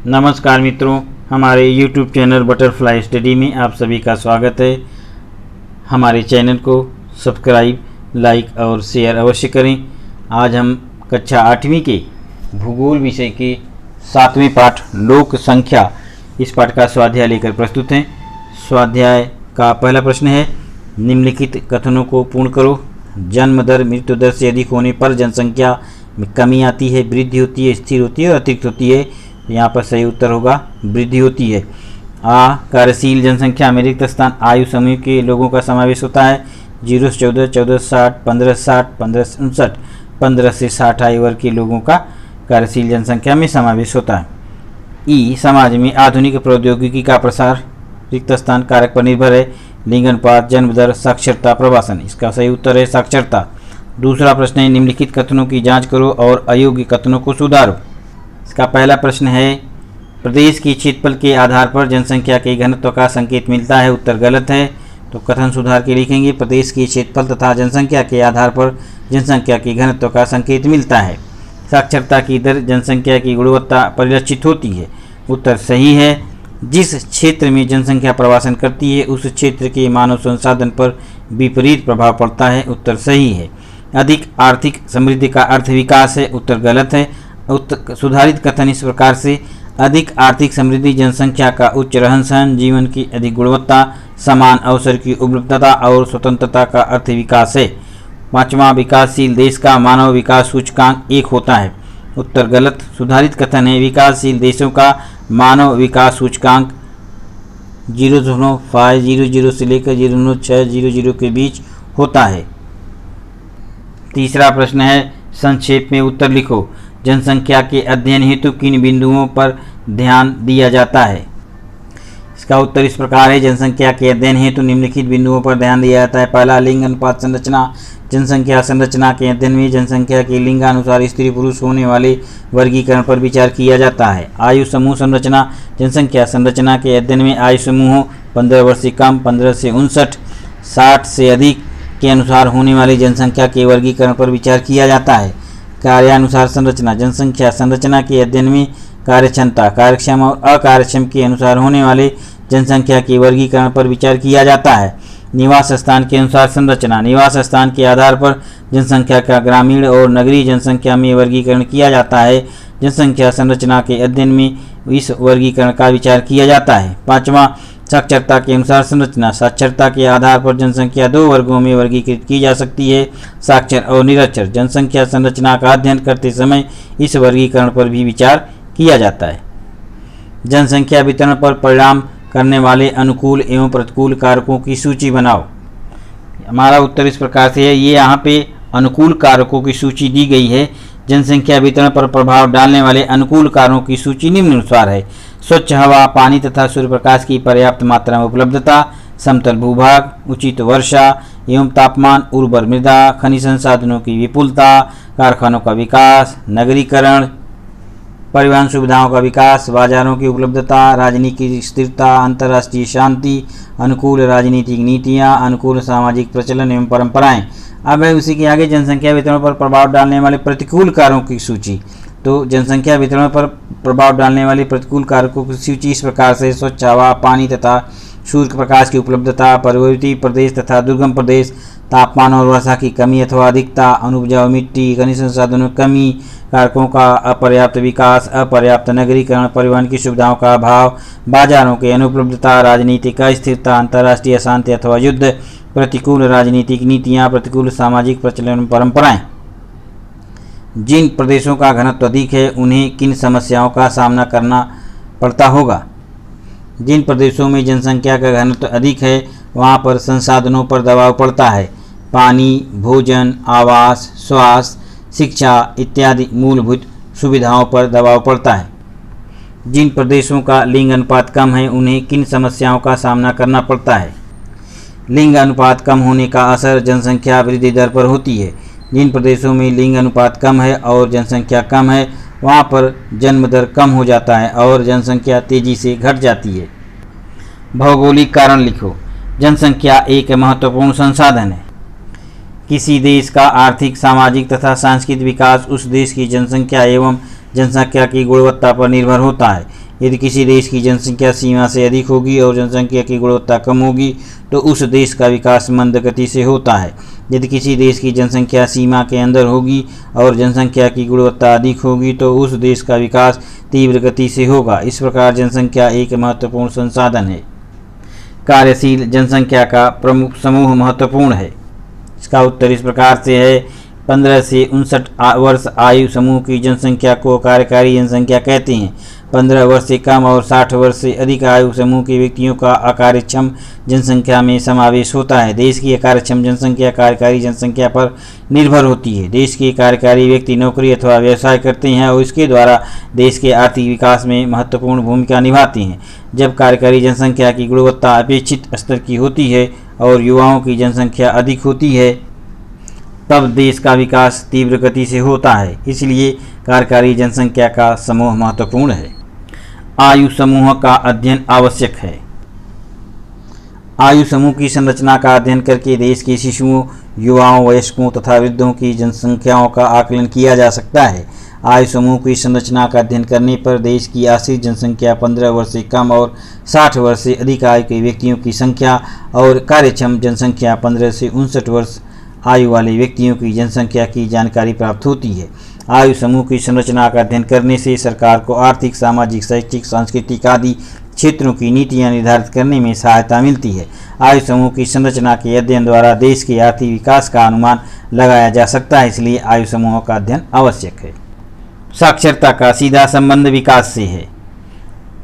नमस्कार मित्रों, हमारे YouTube चैनल बटरफ्लाई स्टडी में आप सभी का स्वागत है। हमारे चैनल को सब्सक्राइब, लाइक और शेयर अवश्य करें। आज हम कक्षा 8वीं के भूगोल विषय के 7वें पाठ लोक संख्या इस पाठ का स्वाध्याय लेकर प्रस्तुत हैं। स्वाध्याय का पहला प्रश्न है, निम्नलिखित कथनों को पूर्ण करो। जन्म दर मृत्यु दर से अधिक होने पर जनसंख्या में कमी आती है, वृद्धि होती है, स्थिर होती है और अतिरिक्त होती है। यहाँ पर सही उत्तर होगा वृद्धि होती है। कार्यशील जनसंख्या में रिक्त स्थान आयु समूह के लोगों का समावेश होता है। 0 से 14, 14 से 60, 15 से 60, 15 से 59, 15 से 60 आयु वर्ग के लोगों का कार्यशील जनसंख्या में समावेश होता है। समाज में आधुनिक प्रौद्योगिकी का प्रसार रिक्त स्थान कारक पर निर्भर है। लिंग अनुपात, जन्म दर, साक्षरता, प्रवासन। इसका सही उत्तर है साक्षरता। दूसरा प्रश्न है, निम्नलिखित कथनों की जांच करो और अयोग्य कथनों को सुधारो। इसका पहला प्रश्न है, प्रदेश की क्षेत्रफल के आधार पर जनसंख्या के घनत्व का संकेत मिलता है। उत्तर गलत है, तो कथन सुधार के लिखेंगे, प्रदेश की क्षेत्रफल तथा जनसंख्या के आधार पर जनसंख्या के घनत्व का संकेत मिलता है। साक्षरता की दर जनसंख्या की गुणवत्ता परिलक्षित होती है। उत्तर सही है। जिस क्षेत्र में जनसंख्या प्रवासन करती है उस क्षेत्र के मानव संसाधन पर विपरीत प्रभाव पड़ता है। उत्तर सही है। अधिक आर्थिक समृद्धि का अर्थ विकास है। उत्तर गलत है। सुधारित कथन इस प्रकार से, अधिक आर्थिक समृद्धि जनसंख्या का उच्च रहन सहन, जीवन की अधिक गुणवत्ता, समान अवसर की उपलब्धता और स्वतंत्रता का अर्थ विकास है। पांचवां, विकासशील देश का मानव विकास सूचकांक 1 होता है। उत्तर गलत। सुधारित कथन है, विकासशील देशों का मानव विकास सूचकांक 0.500 से लेकर 0.600 के बीच होता है। तीसरा प्रश्न है, संक्षेप में उत्तर लिखो। जनसंख्या के अध्ययन हेतु किन बिंदुओं पर ध्यान दिया जाता है? इसका उत्तर इस प्रकार है, जनसंख्या के अध्ययन हेतु निम्नलिखित बिंदुओं पर ध्यान दिया जाता है। पहला, लिंग अनुपात संरचना। जनसंख्या संरचना के अध्ययन में जनसंख्या के लिंगानुसार स्त्री पुरुष होने वाले वर्गीकरण पर विचार किया जाता है। आयु समूह संरचना। जनसंख्या संरचना के अध्ययन में आयु समूहों 15 वर्ष से कम, 15 से 59, 60 से अधिक के अनुसार होने वाली जनसंख्या के वर्गीकरण पर विचार किया जाता है। कार्यानुसार संरचना। जनसंख्या संरचना के अध्ययन में कार्यक्षमता, कार्यक्षम और अकार्यक्षम के अनुसार होने वाले जनसंख्या के वर्गीकरण पर विचार किया जाता है। निवास स्थान के अनुसार संरचना। निवास स्थान के आधार पर जनसंख्या का ग्रामीण और नगरीय जनसंख्या में वर्गीकरण किया जाता है। जनसंख्या संरचना के अध्ययन में इस वर्गीकरण का विचार किया जाता है। पांचवां, साक्षरता के अनुसार संरचना। साक्षरता के आधार पर जनसंख्या 2 वर्गों में वर्गीकृत की जा सकती है, साक्षर और निरक्षर। जनसंख्या संरचना का अध्ययन करते समय इस वर्गीकरण पर भी विचार किया जाता है। जनसंख्या वितरण पर परिणाम करने वाले अनुकूल एवं प्रतिकूल कारकों की सूची बनाओ। हमारा उत्तर इस प्रकार से है, ये यहाँ पे अनुकूल कारकों की सूची दी गई है। जनसंख्या वितरण पर प्रभाव डालने वाले अनुकूल कारकों की सूची निम्नानुसार है। स्वच्छ हवा, पानी तथा सूर्य प्रकाश की पर्याप्त मात्रा में उपलब्धता, समतल भूभाग, उचित वर्षा एवं तापमान, उर्वर मृदा, खनिज संसाधनों की विपुलता, कारखानों का विकास, नगरीकरण, परिवहन सुविधाओं का विकास, बाजारों की उपलब्धता, राजनीतिक स्थिरता, अंतर्राष्ट्रीय शांति, अनुकूल राजनीतिक नीतियाँ, अनुकूल सामाजिक प्रचलन एवं परंपराएं। अब है उसी के आगे जनसंख्या वितरण पर प्रभाव डालने वाले प्रतिकूल कारकों की सूची। तो जनसंख्या वितरण पर प्रभाव डालने वाले प्रतिकूल कारकों की सूची इस प्रकार से, स्वच्छ हवा, पानी तथा सूर्य प्रकाश की उपलब्धता, पर्वतीय प्रदेश तथा दुर्गम प्रदेश, तापमान और वर्षा की कमी अथवा अधिकता, अनुपजाऊ मिट्टी, खनिज संसाधनों की कमी, कारकों का अपर्याप्त विकास, अपर्याप्त नगरीकरण, परिवहन की सुविधाओं का अभाव, बाजारों की अनुपलब्धता, राजनीतिक अस्थिरता, अंतर्राष्ट्रीय अशांति अथवा युद्ध, प्रतिकूल राजनीतिक नीतियाँ, प्रतिकूल सामाजिक प्रचलन परंपराएं। जिन प्रदेशों का घनत्व अधिक है उन्हें किन समस्याओं का सामना करना पड़ता होगा? जिन प्रदेशों में जनसंख्या का घनत्व अधिक है वहाँ पर संसाधनों पर दबाव पड़ता है। पानी, भोजन, आवास, स्वास्थ्य, शिक्षा इत्यादि मूलभूत सुविधाओं पर दबाव पड़ता है। जिन प्रदेशों का लिंग अनुपात कम है उन्हें किन समस्याओं का सामना करना पड़ता है? लिंग अनुपात कम होने का असर जनसंख्या वृद्धि दर पर होती है। जिन प्रदेशों में लिंग अनुपात कम है और जनसंख्या कम है वहाँ पर जन्म दर कम हो जाता है और जनसंख्या तेजी से घट जाती है। भौगोलिक कारण लिखो। जनसंख्या एक महत्वपूर्ण संसाधन है। किसी देश का आर्थिक, सामाजिक तथा सांस्कृतिक विकास उस देश की जनसंख्या एवं जनसंख्या की गुणवत्ता पर निर्भर होता है। यदि किसी देश की जनसंख्या सीमा से अधिक होगी और जनसंख्या की गुणवत्ता कम होगी तो उस देश का विकास मंद गति से होता है। यदि किसी देश की जनसंख्या सीमा के अंदर होगी और जनसंख्या की गुणवत्ता अधिक होगी तो उस देश का विकास तीव्र गति से होगा। इस प्रकार जनसंख्या एक महत्वपूर्ण संसाधन है। कार्यशील जनसंख्या का प्रमुख समूह महत्वपूर्ण है। इसका उत्तर इस प्रकार से है। 15 से 59 वर्ष आयु समूह की जनसंख्या को कार्यकारी जनसंख्या कहते हैं। 15 वर्ष से कम और 60 वर्ष से अधिक आयु समूह के व्यक्तियों का अकार्यक्षम जनसंख्या में समावेश होता है। देश की अकार्यक्षम जनसंख्या कार्यकारी जनसंख्या पर निर्भर होती है। देश के कार्यकारी व्यक्ति नौकरी अथवा व्यवसाय करते हैं और इसके द्वारा देश के आर्थिक विकास में महत्वपूर्ण भूमिका निभाते हैं। जब कार्यकारी जनसंख्या की गुणवत्ता अपेक्षित स्तर की होती है और युवाओं की जनसंख्या अधिक होती है तब देश का विकास तीव्र गति से होता है। इसलिए कार्यकारी जनसंख्या का समूह महत्वपूर्ण है। आयु समूह का अध्ययन आवश्यक है। आयु समूह की संरचना का अध्ययन करके देश के शिशुओं, युवाओं, वयस्कों तथा वृद्धों की जनसंख्याओं का आकलन किया जा सकता है। आयु समूह की संरचना का अध्ययन करने पर देश की आश्रित जनसंख्या, 15 वर्ष से कम और 60 वर्ष से अधिक आयु के व्यक्तियों की संख्या और कार्यक्षम जनसंख्या 15 से 59 वर्ष आयु वाले व्यक्तियों की जनसंख्या की जानकारी प्राप्त होती है। आयु समूह की संरचना का अध्ययन करने से सरकार को आर्थिक, सामाजिक, शैक्षिक, सांस्कृतिक आदि क्षेत्रों की नीतियां निर्धारित करने में सहायता मिलती है। आयु समूह की संरचना के अध्ययन द्वारा देश के आर्थिक विकास का अनुमान लगाया जा सकता है। इसलिए आयु समूह का अध्ययन आवश्यक है। साक्षरता का सीधा संबंध विकास से है।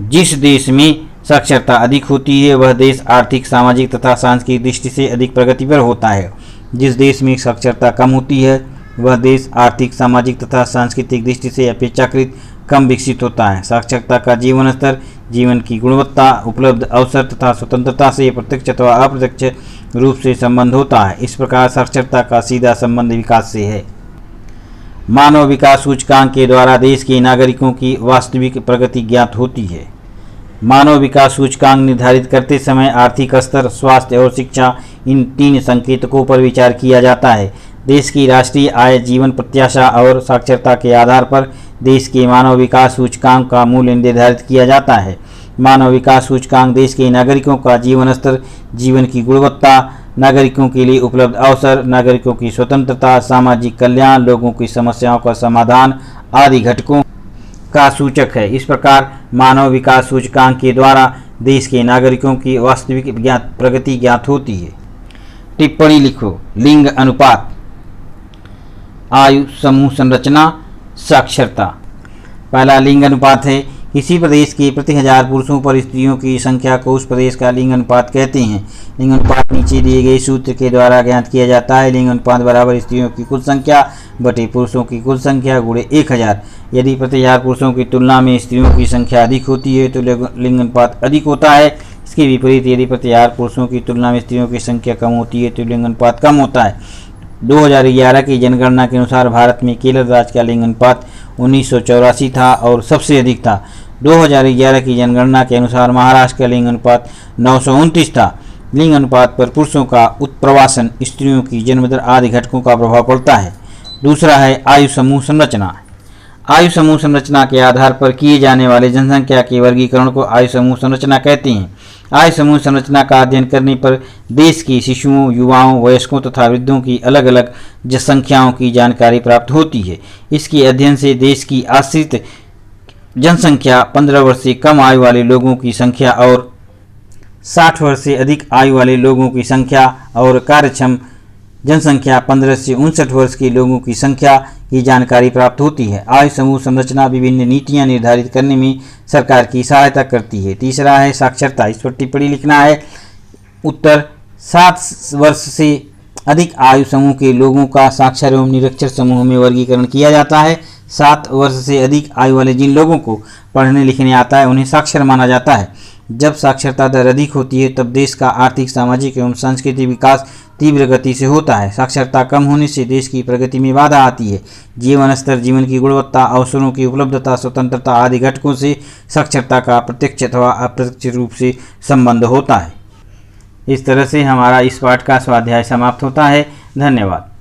जिस देश में साक्षरता अधिक होती है वह देश आर्थिक, सामाजिक तथा सांस्कृतिक दृष्टि से अधिक प्रगति पर होता है। जिस देश में साक्षरता कम होती है वह देश आर्थिक, सामाजिक तथा सांस्कृतिक दृष्टि से अपेक्षाकृत कम विकसित होता है। साक्षरता का जीवन स्तर, जीवन की गुणवत्ता, उपलब्ध अवसर तथा स्वतंत्रता से प्रत्यक्ष अथवा अप्रत्यक्ष रूप से संबंध होता है। इस प्रकार साक्षरता का सीधा संबंध विकास से है। मानव विकास सूचकांक के द्वारा देश के नागरिकों की वास्तविक प्रगति ज्ञात होती है। मानव विकास सूचकांक निर्धारित करते समय आर्थिक स्तर, स्वास्थ्य और शिक्षा इन 3 संकेतकों पर विचार किया जाता है। देश की राष्ट्रीय आय, जीवन प्रत्याशा और साक्षरता के आधार पर देश के मानव विकास सूचकांक का मूल्य निर्धारित किया जाता है। मानव विकास सूचकांक देश के नागरिकों का जीवन स्तर, जीवन की गुणवत्ता, नागरिकों के लिए उपलब्ध अवसर, नागरिकों की स्वतंत्रता, सामाजिक कल्याण, लोगों की समस्याओं का समाधान आदि घटकों का सूचक है। इस प्रकार मानव विकास सूचकांक के द्वारा देश के नागरिकों की वास्तविक प्रगति ज्ञात होती है। टिप्पणी लिखो। लिंग अनुपात, आयु समूह संरचना, साक्षरता। पहला लिंग अनुपात है। किसी प्रदेश के प्रति 1000 पुरुषों पर स्त्रियों की संख्या को उस प्रदेश का लिंग अनुपात कहते हैं। लिंग अनुपात नीचे दिए गए सूत्र के द्वारा ज्ञात किया जाता है। लिंग अनुपात बराबर स्त्रियों की कुल संख्या बटे पुरुषों की कुल संख्या गुणे 1000। यदि प्रति 1000 पुरुषों की तुलना में स्त्रियों की संख्या अधिक होती है तो लिंग अनुपात अधिक होता है। इसके विपरीत यदि प्रति 1000 पुरुषों की तुलना में स्त्रियों की संख्या कम होती है तो लिंग अनुपात कम होता है। 2011 की जनगणना के अनुसार भारत में केरल राज्य का लिंग अनुपात 1984 था और सबसे अधिक था। 2011 की जनगणना के अनुसार महाराष्ट्र का लिंग अनुपात 929 था। लिंग अनुपात पर पुरुषों का उत्प्रवासन, स्त्रियों की जन्मदर आदि घटकों का प्रभाव पड़ता है। दूसरा है आयु समूह संरचना। आयु समूह संरचना के आधार पर किए जाने वाले जनसंख्या के वर्गीकरण को आयु समूह संरचना कहते हैं। आयु समूह संरचना का अध्ययन करने पर देश के शिशुओं, युवाओं, वयस्कों तथा वृद्धों की अलग अलग संख्याओं की जानकारी प्राप्त होती है। इसके अध्ययन से देश की आश्रित जनसंख्या, 15 वर्ष से कम आयु वाले लोगों की संख्या और 60 वर्ष से अधिक आयु वाले लोगों की संख्या और कार्यक्षम जनसंख्या 15 से 59 वर्ष के लोगों की संख्या की जानकारी प्राप्त होती है। आयु समूह संरचना विभिन्न नीतियां निर्धारित करने में सरकार की सहायता करती है। तीसरा है साक्षरता। इस पर टिप्पणी लिखना है। उत्तर 7 वर्ष से अधिक आयु समूह के लोगों का साक्षर एवं निरक्षर समूह में वर्गीकरण किया जाता है। 7 वर्ष से अधिक आयु वाले जिन लोगों को पढ़ने लिखने आता है उन्हें साक्षर माना जाता है। जब साक्षरता दर अधिक होती है तब देश का आर्थिक, सामाजिक एवं सांस्कृतिक विकास तीव्र गति से होता है। साक्षरता कम होने से देश की प्रगति में बाधा आती है। जीवन स्तर, जीवन की गुणवत्ता, अवसरों की उपलब्धता, स्वतंत्रता आदि घटकों से साक्षरता का प्रत्यक्ष अथवा अप्रत्यक्ष रूप से संबंध होता है। इस तरह से हमारा इस पाठ का स्वाध्याय समाप्त होता है। धन्यवाद।